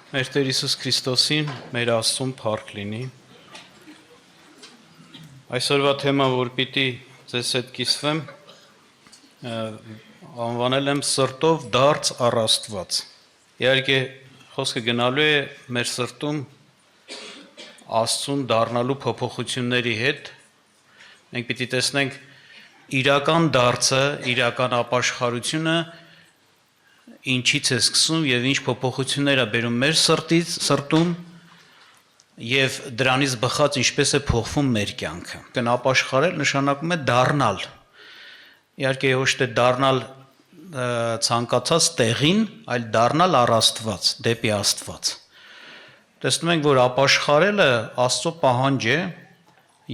Մեր Տեր Հիսուս Քրիստոսին, մեր Աստծուն փառք լինի։ Այսօրվա թեման, որ պիտի ձեզ հետ կիսվեմ, անվանել եմ սրտով դարձ առ Աստված։ Իհարկե, խոսքը գնալու է մեր սրտում Աստծուն դառնալու փոփոխությունների հետ։ Մենք պիտի տեսնենք իրական դարձը, իրական ապաշխարությունը ինչից է սկսում եւ ինչ փոփոխություններ է բերում մեր սրտում եւ դրանից բխած ինչպես է փոխվում մեր կյանքը։ Ապաշխարել նշանակում է դառնալ։ Իհարկե ոչ թե դառնալ ցանկացած տեղին, այլ դառնալ առ Աստված, դեպի Աստված։ Տեսնում ենք, որ ապաշխարելը Աստծո պահանջ է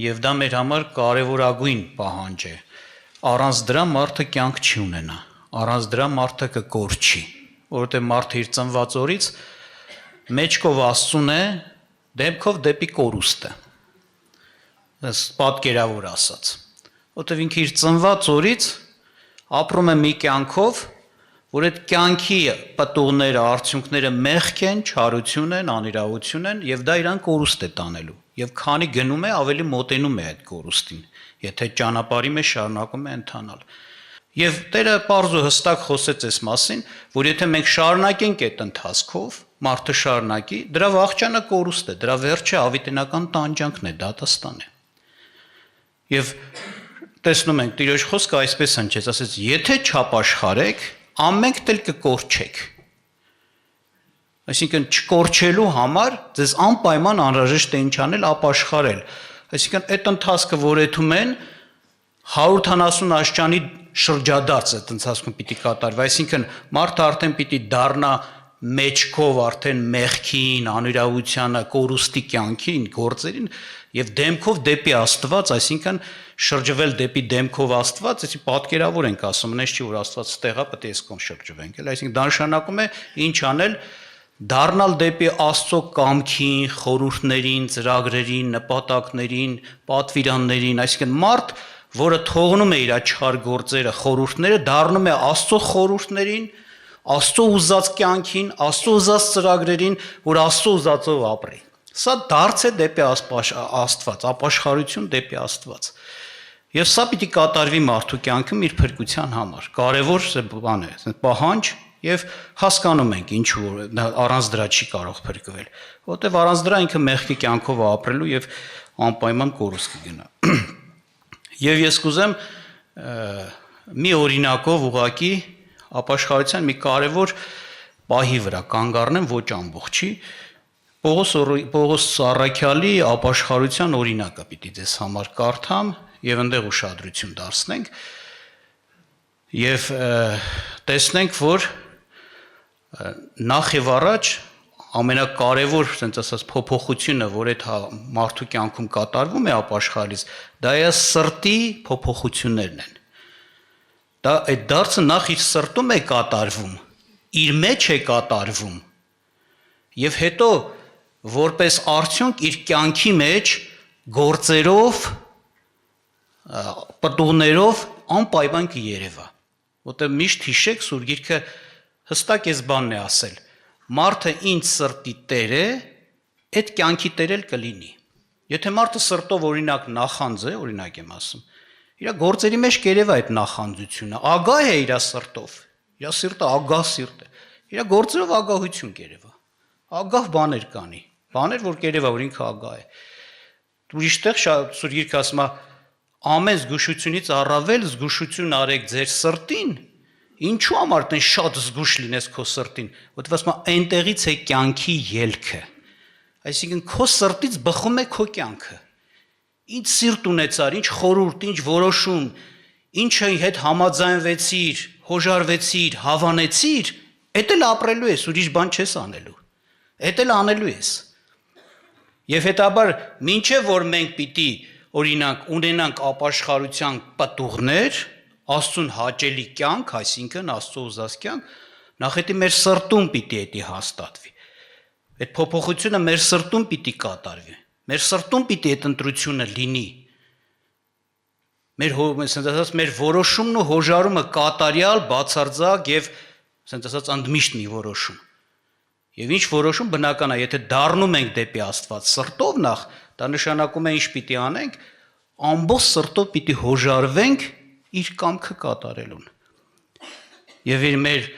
եւ դա մեր համար կարեւորագույն պահանջ է։ Առանց դրա մարդը կյանք չի ունենա։ Առանց դրա մարդը կկորչի, որովհետև մարդը իր ծնված օրից մեջքով Աստծուն է, դեմքով դեպի կորուստը։ Այս պատկերավոր ասած։ Որովհետև ինքը իր ծնված օրից ապրում է մի կյանքով, որ այդ կյանքի պտուղները, արդյունքները մեղք են, չարություն են, անիրավություն են, եւ դա իրան կորուստ է տանելու։ Եվ քանի գնում է, ավելի մոտենում է այդ կորուստին, եթե ճանապարհի մեջ շարունակում է ընթանալ։ Եվ Տերը պարզ ու հստակ խոսեց այս մասին, որ եթե մենք շարունակենք այդ ընթացքով, մարդը շարունակի, դրա վախճանը կորուստ է, դրա վերջը ավիտենական տանջանքն է, դատաստան է։ Եվ տեսնում ենք Տիրոջ խոսքը այսպես հնչեց, ասեց. եթե չապաշխարեք, ամենք դել կկորչեք։ Այսինքն չկորչելու համար ձեզ անպայման անհրաժեշտ է ինչ անել, ապաշխարել։ Այսինքն այդ ընթացքը, որ եթում են 170 աշճանի շրջադարձ այդ ընթացքում պիտի կատարվի, այսինքն մարդը արդեն պիտի դառնա մեջքով արդեն մեղքին, անիրավությանը, կորուստի կյանքին, գործերին եւ դեմքով դեպի Աստված, այսինքն շրջվել դեպի դեմքով Աստված, այսի պատկերավոր ենք ասում, նես չի որ Աստված ստեղա, պետք է այս կողմ շրջվենք, էլ այսինքն դա նշանակում է ինչ անել, դառնալ դեպի Աստծո կամքին, խորհուրդներին, ծրագրերին, նպատակներին, պատվիրաններին, այսինքն մարդ, որը թողնում է իր չար գործերը, խորհուրդները, դառնում է Աստծո խորհուրդներին, Աստծո ուզած կյանքին, Աստծո ուզած ծրագրերին, որ Աստծո ուզածով ապրի։ Սա դարձ է դեպի Աստված, ապաշխարություն դեպի Աստված։ Եվ սա պիտի կատարվի մարդու կյանքում իր փրկության համար։ Կարևոր բան է, պահանջ եւ հասկանում ենք ինչ որ առանց դրա չի կարող փրկվել, որովհետեւ առանց դրա ինքը մեղքի կյանքով ապրելու եւ անպայման կորուստ կգնա։ Եվ ես կուզեմ մի օրինակով ուղակի ապաշխարության մի կարևոր պահի վրա կանգ առնեմ, ոչ ամբողջի, Պողոս Առաքյալի ապաշխարության օրինակը պիտի ձեզ համար կարդամ եւ այնտեղ ուշադրություն դարձնենք եւ տեսնենք, որ նախ եւ առաջ ամենակարևոր, ասենց ասած, փոփոխությունը, որ այդ մարդու կյանքում կատարվում է ապաշխարելիս, դա է սրտի փոփոխություններն են։ Դա այդ դարձը նախ իր սրտում է կատարվում, իր մեջ է կատարվում, եւ հետո որպես արդյունք իր կյանքի մեջ գործերով, պտուղներով անպայման կերևա։ Որտեղ միշտ հիշեք Սուրբ Գիրքը հստակ էս բանն է ասել. մարդը ինչ սրտի տեր է, այդ կյանքի տեր էլ կլինի։ Եթե մարդը սրտով օրինակ նախանձ է, օրինակ եմ ասում, իր գործերի մեջ կերևա այդ նախանձությունը, ագահ է իր սրտով, իր սիրտը ագահ սիրտ է, իր գործերով ագահություն կերևա, ագահ բաներ կանի, բաներ, որ կերևա, որ ինքը ագահ է։ Ուրիշտեղ Սուրբ Գիրքը ասում է, ամեն զգուշությունից առավել զգուշություն արեք ձեր սրտին, ինչու համար տեն շատ զգուշ լինես քո սրտին, որովհետև ասում է այնտեղից է կյանքի ելքը։ Այսինքն քո սրտից բխում է քո կյանքը։ Ինչ սիրտ ունեցար, ինչ խորհուրդ, ինչ որոշում, ինչը հետ համաձայնվեցիր, հոժարվեցիր, հավանեցիր, էդ էլ ապրելու ես, ուրիշ բան չես անելու։ Էդ էլ անելու ես։ Եվ հետաբար մինչև որ մենք պիտի օրինակ ունենանք ապաշխարության պտուղներ, Աստծուն հաճելի կյանք, այսինքն Աստծո ուզած կյանք, նախ հետի մեր սրտում պիտի էդի հաստատվի։ Այդ փոփոխությունը մեր սրտում պիտի կատարվի։ Մեր սրտում պիտի այդ ընտրությունը լինի։ Մեր որոշումն ու հոժարումը կատարյալ, բացարձակ եւ ասենց ասած ընդմիշտ մի որոշում։ Եվ ինչ որոշում բնական է, եթե դառնում ենք դեպի Աստված սրտով նախ, դա նշանակում է ինչ պիտի անենք, ամբողջ սրտով պիտի հոժարվենք իր կամքը կատարելուն։ Եվ իր մեր,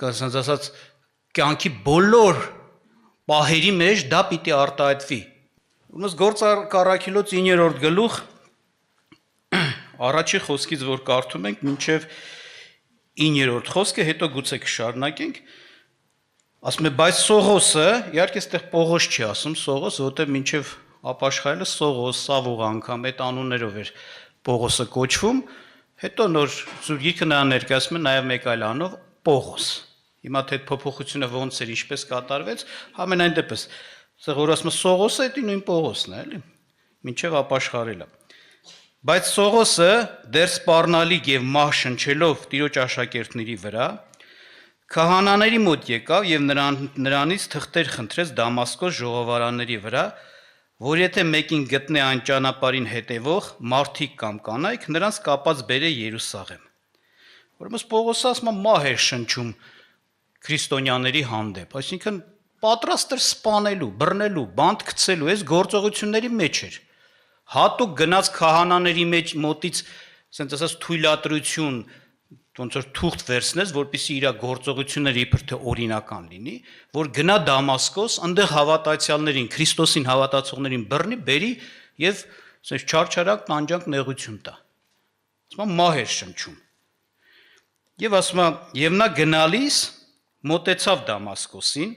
ասած ասած, կյանքի բոլոր պահերի մեջ դա պիտի արտահայտվի։ Ուրեմն Գործարքայլոց 9-րդ գլուխ առաջի խոսքից որ կարդում ենք մինչև 9-րդ խոսքը, հետո գուցե կշարունակենք, ասում է, բայց Սողոսը, իհարկե այստեղ Պողոս չի ասում, Սողոս, որտեղ մինչև ապաշխարելը Սողոս, Սավուղ անգամ այդ անուններով էր Պողոսը կոչվում, հետո նոր Սուրբ Գիրքը նրան ներկայացնում է նաև մեկ այլ անով Պողոս։ Հիմա թե փոփոխությունը ոնց էր, ինչպես կատարվեց, ամենայն դեպս, որ ասում է Սողոսը, դա նույն Պողոսն է, էլի, մինչև ապաշխարելը։ Բայց Սողոսը դեռ սպառնալիք եւ մահ շնչելով Տիրոջ աշակերտների վրա քահանաների մոտ եկավ եւ նրանից թղթեր խնդրեց Դամասկոս ժողովարանների վրա, որ եթե մեկին գտնե այն ճանապարհին հետևող մարդիկ կամ կանայք, նրանց կապած բերե Երուսաղեմ։ Ուրեմն Պողոսը ասում է մահ էր շնչում քրիստոնյաների հանդեպ, այսինքն պատրաստ էր սպանելու, բռնելու, բանտ գցելու, այս գործողությունների մեջ էր։ Հատուկ գնաց քահանաների մեջ մոտից, ասենց ասած թույլատրություն, ոնց որ թուղթ վերցնես, որպեսզի իր գործողությունները իբր թե օրինական լինի, որ գնա Դամասկոս, այնտեղ հավատացյալներին, Քրիստոսին հավատացողներին բռնի, բերի եւ ասես չարչարակ տանջանք նեղություն տա։ Ասում մահ էր շնչում։ Եվ ասում եւ նա գնալիս մոտեցավ Դամասկոսին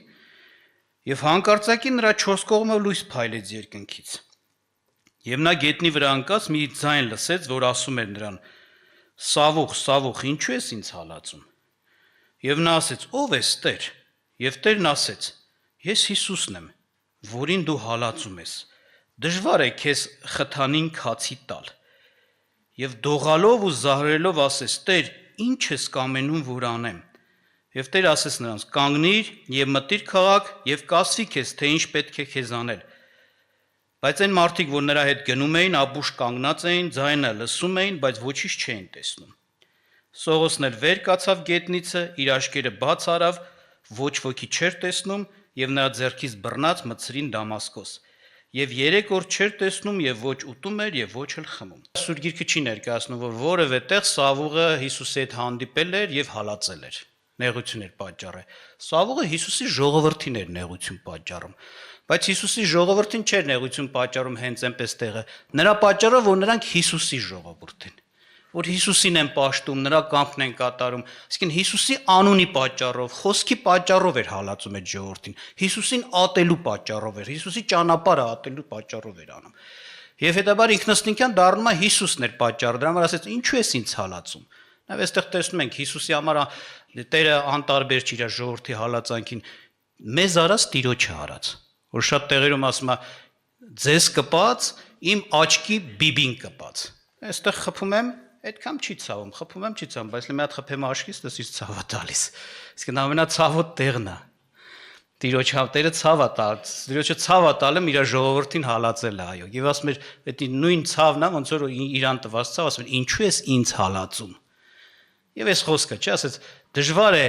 եւ հանկարծակի նրա 4 կողմը լույս փայլեց երկնքից։ Եվ նա գետնի վրա ընկած մի ձայն լսեց, որ ասում էր նրան. Սավուղ, Սավուղ, ինչու ես ինձ հալածում։ Եվ նա ասեց. Ո՞վ ես, Տեր։ Եվ Տերն ասեց. Ես Հիսուսն եմ, որին դու հալածում ես։ Դժվար է քեզ խթանին քացի տալ։ Եվ դողալով ու զահրելով ասեց. Տեր, ինչ ես կամենում, որ անեմ։ Եվ Տերը ասեց նրանց. կանգնիր եւ մտիր քաղաք եւ կասվի քեզ, թե ինչ պետք է քեզ անել։ Բայց այն մարդիկ, որ նրա հետ գնում էին, ապուշ կանգնած էին, ձայնը լսում էին, բայց ոչինչ չէին տեսնում։ Սողոսն էլ վեր կացավ գետնիցը, իր աշկերը բաց արավ, ոչ ոքի չէր տեսնում, եւ նրա ձեռքից բռնած մտցրին Դամասկոս։ Եվ 3 օր չէր տեսնում եւ ոչ ուտում էր եւ ոչ էլ խմում։ Սուրբ Գիրքը չի ներկայացնում, որ որևէ տեղ Սավուղը Հիսուսի հետ հանդիպել էր եւ հալածել էր, նեղություն էր պատճառել։ Սավուղը Հիսուսի ժողովրդին էր նեղություն պատճառում։ Բայց Հիսուսի ժողովրդին չէր նեղություն պատճառում հենց այնպես տեղը։ Նրա պատճառը, որ նրանք Հիսուսի ժողովուրդ են, որ Հիսուսին են պաշտում, նրա կամքն են կատարում, այսինքն Հիսուսի անունի պատճառով, խոսքի պատճառով էր հալածում այդ ժողովրդին։ Հիսուսին ատելու պատճառով էր, Հիսուսի ճանապարհը ատելու պատճառով էր անում։ Եվ հետաբար ինքնըստինքյան դառնում է Հիսուսն էր պատճառը, դրա համար ասեց. ինչու ես ինձ հալածում։ Նաև այստեղ տեսնում ենք Հիսուսի համար Տերը անտարբեր չի իր ժողովրդի հալածանքին, մեզ արած Տիրոջը արած, որ շատ տեղերում ասում է ձեզ կպած, իմ աչքի բիբին կպած։ Այստեղ խփում եմ, այդքան չի ցավում, խփում եմ չի ցավում, բայց մի հատ խփեմ աչքից, դες ցավ է տալիս։ Իսկ ամենացավոտ տեղն է։ Տիրոջը ցավ է տալիս, Տիրոջը ցավ է տալում իր ժողովրդին հալածել է, այո։ Եվ ասում էր, դա նույն ցավն է, ոնց որ իրան տված ցավ, ասում էր, ինչու ես ինձ հալածում։ Եվ այս խոսքը, չէ, ասեց, դժվար է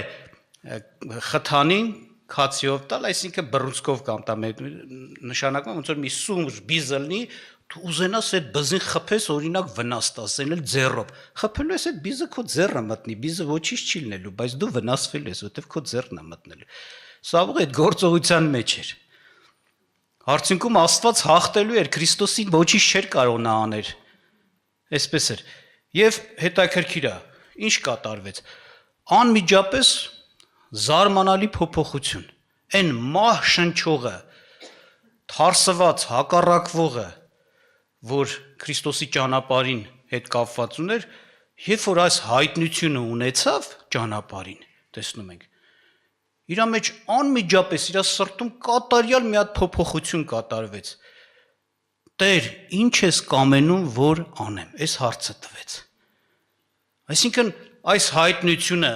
խթանին քացիով տալ, այսինքն բռունցքով կամ տա նշանակում է ոնց որ մի սուր բիզլնի, դու ուզենաս այդ բզին խփես, օրինակ վնաս տաս, այն էլ ձեռով։ Խփելու ես այդ բիզը քո ձեռը մտնի, բիզը ոչինչ չի լինելու, բայց դու վնասվել ես, որտեվ քո ձեռն է մտնելու։ Սավուղը այդ գործողության մեջ էր։ Արդյունքում Աստված հաղթելու էր, Քրիստոսին ոչինչ չէր կարող նա անել։ Այսպես էր։ Եվ հետաքրքիր է, ինչ կատարվեց։ Անմիջապես զարմանալի փոփոխություն։ Այն մահ շնչողը, թարսված, հակառակվողը, որ Քրիստոսի ճանապարհին հետ կապված ուներ, երբ որ այս հայտնությունը ունեցավ ճանապարհին, տեսնում ենք, իր մեջ անմիջապես իր սրտում կատարյալ մի հատ փոփոխություն կատարվեց։ Տեր, ինչ ես կամենում, որ անեմ։ Այս հարցը տվեց։ Այսինքն այս հայտնությունը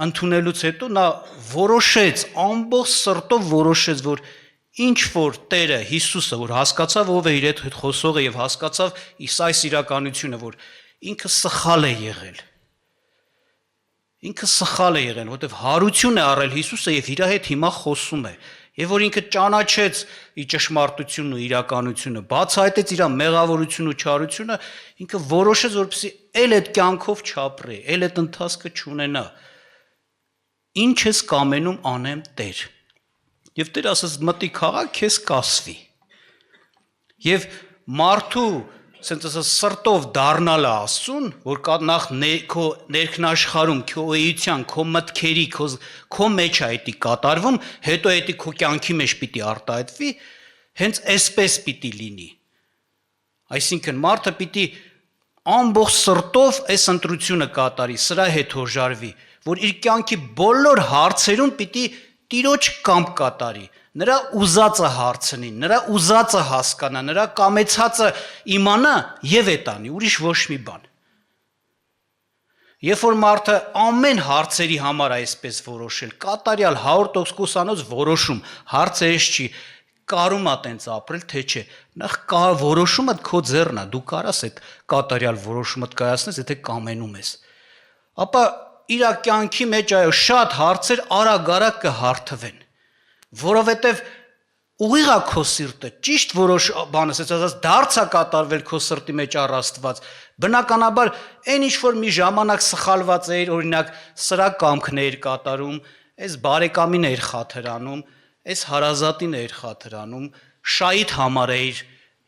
ընդունելուց հետո նա որոշեց, ամբողջ սրտով որոշեց, որ ինչ որ Տերը Հիսուսը, որ հասկացավ ով է իր հետ խոսողը եւ հասկացավ այս իրականությունը, որ ինքը սխալ է եղել։ ինքը սխալ է եղել, որովհետև հարություն է առել Հիսուսը եւ իր հետ հիմա խոսում է։ Եվ որ ինքը ճանաչեց իր ճշմարտությունն ու իրականությունը, բացահայտեց իր մեղավորությունն ու չարությունը, ինքը որոշեց, որպեսզի ել այդ կյանքով չապրի, ել այդ ընթացքը չունենա։ Ինչ ես կամենում անեմ Տեր։ Եվ Տեր ասաց մտի քաղաք քեզ կասվի։ Եվ մարդու ասենց ասած սրտով դառնալը Աստծուն, որ նախ քո ներքնաշխարհում, քո էության, քո մտքերի, քո մեջ է դա կատարվում, հետո դա քո կյանքի մեջ պիտի արտահայտվի, հենց այսպես պիտի լինի։ Այսինքն մարդը պիտի ամբողջ սրտով այս ընտրությունը կատարի, սրա հետ հորժարվի, որ իր կյանքի բոլոր հարցերում պիտի Տիրոջ կամք կատարի, նրա ուզածը հարցնի, նրա ուզածը հասկանա, նրա կամեցածը իմանա եւ էտանի, ուրիշ ոչ մի բան։ Երբ որ մարդը ամեն հարցերի համար այսպես որոշել, կատարյալ 100% որոշում, հարցը էս չի, կարում ա տենց ապրել, թե չէ։ Նախ որոշումը քո ձեռն է, դու կարաս այդ կատարյալ որոշումը կայացնես, եթե կամենում ես։ Ապա իր կյանքի մեջ այո շատ հարցեր արագ կհարթվեն, որովհետև ուղիղ է քո սիրտը, ճիշտ որոշ բան ասած դարձա կատարվել քո սրտի մեջ առ Աստված, բնականաբար այն ինչ որ մի ժամանակ սխալված էր, օրինակ սրա կամքն էր կատարում, այս բարեկամին էր խաթրանում, այս հարազատին էր խաթրանում, շահիդ համար էր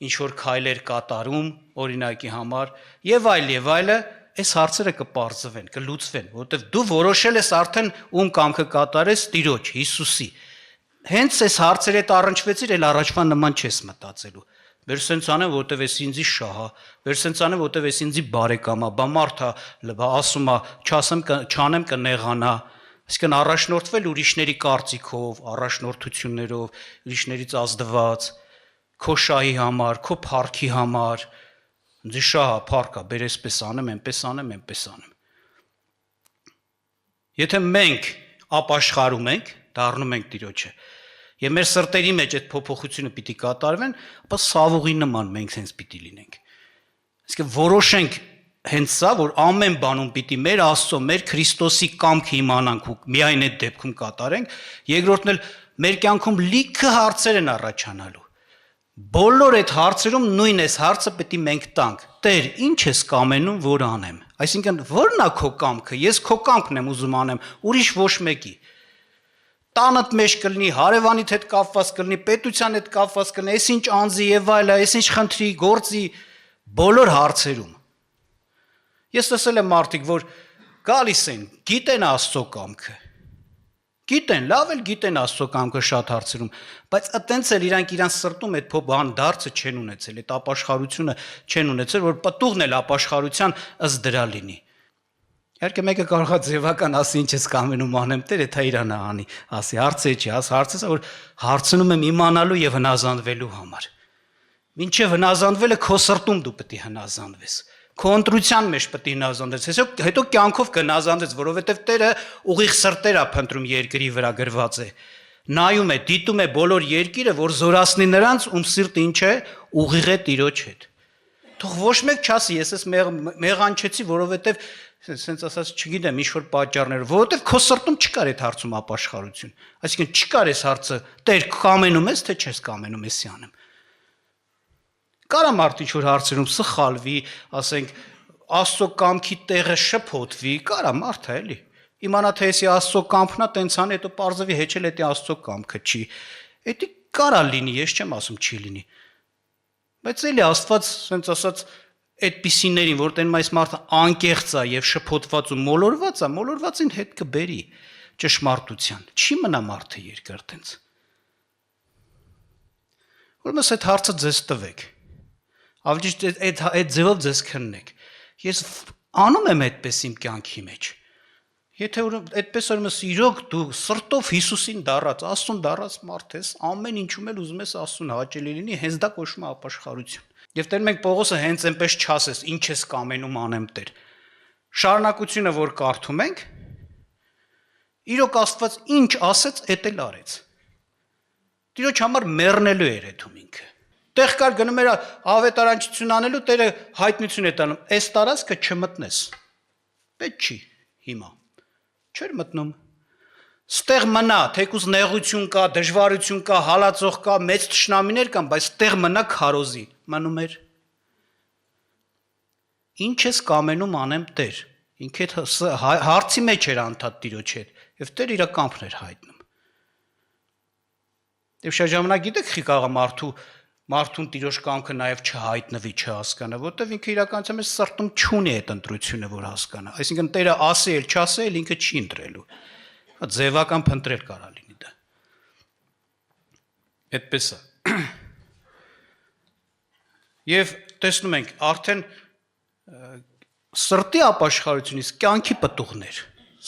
ինչ որ քայլեր կատարում, օրինակի համար, եւ այլը, այս հարցերը կպարզվեն, կլուծվեն, որովհետև դու որոշել ես արդեն ում կամքը կատարես Տիրոջ, Հիսուսի։ Հենց այս հարցերը առնչվեցիր, էլ առաջվա նման չես մտածելու։ Բեր սենց անեմ, որովհետև ես ինձի շահա, բեր սենց անեմ, որովհետև ես ինձի բարեկամա, բա մարդա, ասում է, չանեմ կնեղանա, այսինքն առաջնորդվել ուրիշների կարծիքով, առաջնորդություններով, ուրիշներից ազդված, քո շահի համար, քո փառքի համար, ինձի շահա, փառքա, բեր այսպես անեմ, այնպես անեմ։ Եթե մենք ապաշխարում ենք, դառնում ենք Տիրոջը, եւ մեր սրտերի մեջ այդ փոփոխությունը պիտի կատարվեն, ապա սավուղի նման մենք հենց պիտի լինենք։ Այսինքն որոշենք հենց սա, որ ամեն բանում պիտի մեր Աստծո, մեր Քրիստոսի կամքը իմանանք ու միայն այդ դեպքում կատարենք, երկրորդն էլ մեր կյանքում լիքը հարցեր են առաջանալու։ Բոլոր այդ հարցերում նույն այս հարցը պետք է մենք տանք. Տեր, ինչ ես կամենում, որ անեմ։ Այսինքն, ո՞րն է քո կամքը։ Ես քո կամքն եմ ուզում անեմ, ուրիշ ոչ մեկի։ Տանդ մեջ կլինի, հարևանիդ հետ կապված կլինի, պետության հետ կապված կլինի, այս ինչ անձի եւ այլը, այս ինչ խնդրի, գործի, բոլոր հարցերում։ Ես տեսել եմ մարդիկ, որ գալիս են, գիտեն Աստծո կամքը։ Գիտեն, լավ էլ գիտեն Աստծո կամքը շատ հարցերում, բայց այտենց էլ իրանք սրտում այդ բան դարձը չեն ունեցել, այդ ապաշխարությունը չեն ունեցել, որ պտուղն էլ ապաշխարության ըստ դրա լինի։ Իհարկե մեկը կարող է ձևական ասի ինչ ես կամենում անեմ Տեր, դա իրան անի, ասի հարցը չի, հարցը որ հարցնում եմ իմանալու եւ հնազանդվելու համար։ Մինչեւ հնազանդվելը քո սրտում դու պետք է հնազանդվես։ Քո ընտրության մեջ պետք է հնազանդես, հետո կյանքով կհնազանդես, որովհետև Տերը ուղիղ սրտեր է փնտրում երկրի վրա գրված է։ Նայում է, դիտում է բոլոր երկիրը, որ զորացնի նրանց, ում սիրտը ինչ է, ուղիղ է Տիրոջ հետ։ Թող ոչ մեկ չասի, ես ես մեղանչեցի, որովհետև սենց ասած չգիտեմ, ինչ որ պատճառներ, որովհետև քո սրտում չկար այդ հարցում ապաշխարություն։ Այսինքն չկար այս հարցը, Տեր, կամենում ես, թե չես կամենում, էսի անեմ։ Կարա մարդ ինչ որ հարցերում սխալվի, ասենք Աստծո կամքի տեղը շփոթվի, կարա մարդը էլի։ Իմանա թե էսի Աստծո կամքն է, տենց անի, հետո պարզվի հեչել էդի Աստծո կամքը չի։ Էդի կարա լինի, ես չեմ ասում չի լինի։ Բայց էլի Աստված, ասենց ասած, այդպիսիներին, որ տենում այս մարդը անկեղծ է եւ շփոթված ու մոլորվածին հետ կբերի ճշմարտության։ Չի մնա մարդը երկար տենց։ Ուրեմն այդ հարցը ձեզ տվեք։ Ավելի ճիշտ այդ ձևով ձեզ քննեք։ Ես անում եմ այդպես իմ կյանքի մեջ։ Եթե այդպես ուրեմն իրոք դու սրտով Հիսուսին դառած, Աստծուն դառած մարդ ես, ամեն ինչում էլ ուզում ես Աստծուն հաճելի լինի, հենց դա կոչվում է ապաշխարություն։ Եվ Տեր մենք Պողոսը հենց այնպես չասես, ինչ ես կամենում անեմ Տեր։ Շարունակությունը որ կարդում ենք, իրոք Աստված ինչ ասեց, էդ էլ արեց։ Տիրոջ համար մեռնելու էր այդում ինքը։ Տեղ կար գնում էր ավետարանչություն անելու, Տերը հայտնություն է տանում, այս տարածքը չմտնես։ Պետք չի հիմա։ Չէր մտնում։ Ստեղ մնա, թեկուզ նեղություն կա, դժվարություն կա, հալածող կա, մեծ թշնամիներ կան, բայց ստեղ մնա քարոզի, մնում էր։ Ինչ ես կամենում անեմ Տեր։ Ինքը հարցի մեջ էր անդադ Տիրոջ հետ, եւ Տեր իր կամքն էր հայտնում։ Եվ շատ ժամանակ գիտեք խի կարող մարդուն Տիրոջ կամքը նաև չհայտնվի, չհասկանա, որովհետև ինքը իրականության մեջ սրտում չունի այդ ընտրությունը, որ հասկանա։ Այսինքն Տերը ասի էլ չասի էլ ինքը չի ընտրելու։ Ձևական փնտրել կարա լինի դա։ Այդպես է։ Եվ տեսնում ենք, արդեն սրտի ապաշխարությունից կյանքի պտուղներ,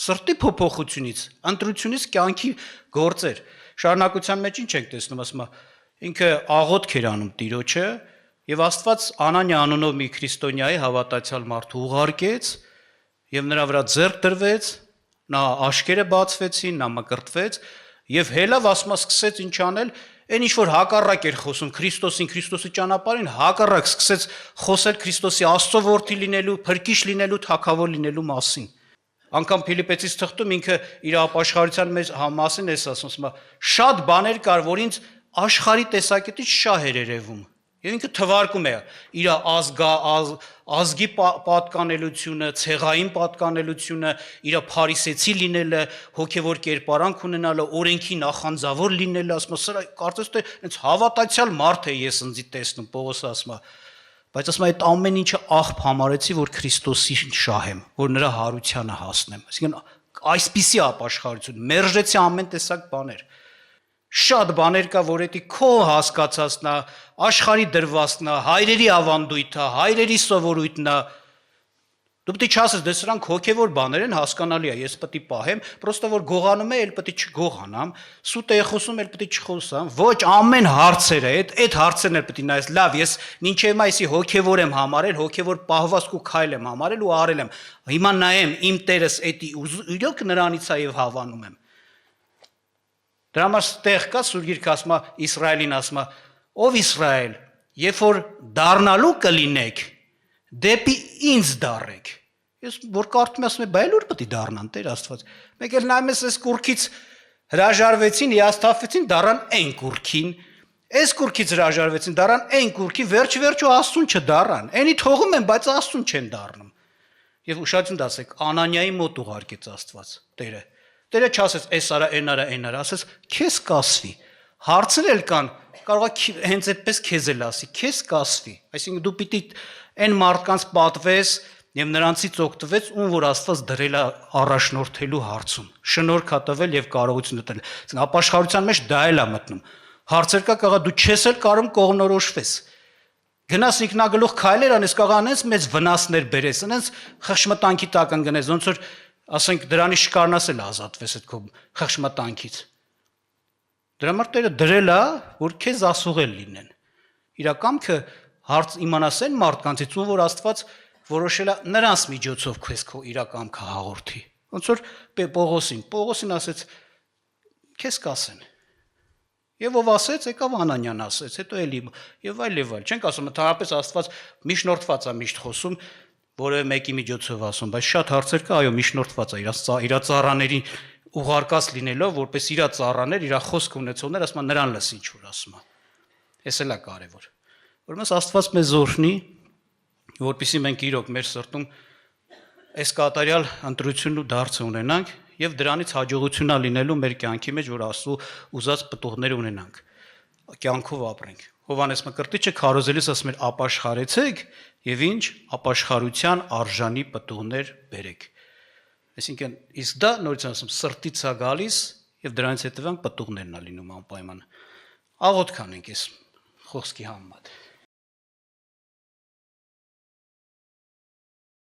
սրտի փոփոխությունից, ընտրությունից կյանքի գործեր։ Շարունակության մեջ ինչ ենք տեսնում, ասում է, ինքը աղոթք էր անում Տիրոջը, եւ Աստված Անանիա անունով մի քրիստոնյայի հավատացյալ մարդ ուղարկեց, եւ նրա վրա ձեռք դրվեց, նա աշկերը բացվեցին, նա մկրտվեց, եւ հելավ ասում է սկսեց ինչ անել, այն ինչ որ հակառակ էր խոսում Քրիստոսին, Քրիստոսի ճանապարհին, հակառակ սկսեց խոսել Քրիստոսի Աստծո որդի լինելու, փրկիչ լինելու, թագավոր լինելու մասին։ Անկամ Փիլիպեցիս թղթում ինքը իր ապաշխարության մեջ մասին էս ասում, շատ բաներ կար, որ ինձ աշխարհի տեսակետից շահ էր երևում։ Եվ ինքը թվարկում է իր ազգի պատկանելությունը, ցեղային պատկանելությունը, իր փարիսեցի լինելը, հոգևոր կերպարանք ունենալը, օրենքի նախանձավոր լինելը, ասում սրա կարծես թե այնց հավատացյալ մարդ է ես ինձ տեսնում, Պողոսը ասում, բայց ասում այդ ամեն ինչը աղբ համարեցի, որ Քրիստոսին շահեմ, որ նրա հարությանը հասնեմ։ Այսինքն այսպիսի ապաշխարություն, մերժեցի ամեն տեսակ բաներ։ Շատ բաներ կա, որ էդի քո հասկացածն է, աշխարհի դրվածքն է, հայրերի ավանդույթն է, հայրերի սովորույթն է։ Դու պետք է չասես, դե սրանք հոգևոր բաներ են, հասկանալի է, ես պետք է պահեմ, պրոստը որ գողանում է, էլ պետք է չգողանամ, սուտ է խոսում, էլ պետք է չխոսամ։ Ոչ, ամեն հարցերը, այդ հարցերն էլ պետք է նայես, լավ, ես մինչև այսի հոգևոր եմ համարել, հոգևոր պահվածք ու քայլ եմ համարել ու արել եմ։ Հիմա նայեմ, իմ Տերս էդի իրոք նրանից է եւ հավանում եմ։ Դրա համար ստեղ կա Սուրբ Գիրքը ասում է Իսրայելին ասում է ով Իսրայել երբ որ դառնալու կլինեք դեպի ինձ դառեք ես որ կարդում եմ ասում եմ բայ լուր պետք է դառնան Տեր Աստված մեկ էլ նայում ես այս կուրքից հրաժարվեցին հիասթափվեցին դառան այն կուրքին այս կուրքից հրաժարվեցին դառան այն կուրքի վերջ-վերջո Աստծուն չդառան այնի թողում են բայց Աստծուն չեն դառնում եւ ուշադրություն դասեք Անանիայի մոտ ուղարկեց Աստված Տերը Տերը չասեց, այս արա, այն արա, այն արա, ասեց, քեզ կասվի։ Հարցեր էլ կան, կարող է հենց այդպես քեզ էլ ասի, քեզ կասվի։ Այսինքն դու պիտի այն մարդկանց պատվես եւ նրանցից օգտվես, ում որ Աստված դրել է առաջնորդելու հարցում։ Շնորհք ա տվել եւ կարողություն տվել։ Այսինքն ապաշխարության մեջ դա էլ է մտնում։ Հարցեր կա, կարող դու չես էլ կարող կողմնորոշվես։ Գնաս ինքնագլուխ քայլեր անես, կարող անես մեծ վնասներ բերես, անես խշմտանքի տակ ընկնես, ոնց որ ասենք դրանի շկարնաս էլ ազատվես այդ քո խշմտանքից։ Դրա համար Տերը դրել է, որ քեզ ասուղել լինեն։ Իր կամքը հարց իմանաս են մարդկանցից, ում որ Աստված որոշել է նրանց միջոցով քեզ քո իր կամքը հաղորդի։ Ոնց որ Պողոսին ասեց, քեզ կասեն։ Եվ ով ասեց, եկավ Անանյան ասեց, հետո էլի եւ այլ եւ այլ։ Չենք ասում, ընդհանրապես Աստված միջնորդված է միշտ խոսում որևէ մեկի միջոցով ասում, բայց շատ հարցեր կա, այո, միջնորդված է իր ծառաների ուղարկած լինելով, որպես իր ծառաներ, իր խոսք ունեցողներ, ասում են նրան լսի ինչ որ ասում է։ Էս էլ է կարևոր։ Ուրեմն Աստված մեզ օրհնի, որպեսզի մենք իրոք մեր սրտում այս կատարյալ ընտրությունն ու դարձը ունենանք եւ դրանից հաջողությունա լինելու մեր կյանքի մեջ, որ Աստծո ուզած պտուղներ ունենանք, կյանքով ապրենք։ Հովհաննես Մկրտիչը քարոզելիս ասում էր ապաշխարեցեք եւ ինչ ապաշխարության արժանի պտուղներ բերեք։ Այսինքն իսկ դա նորից ասում սրտից է գալիս եւ դրանից հետևանք պտուղներն է լինում անպայման։ Աղոթք անենք այս խոսքի համեմատ։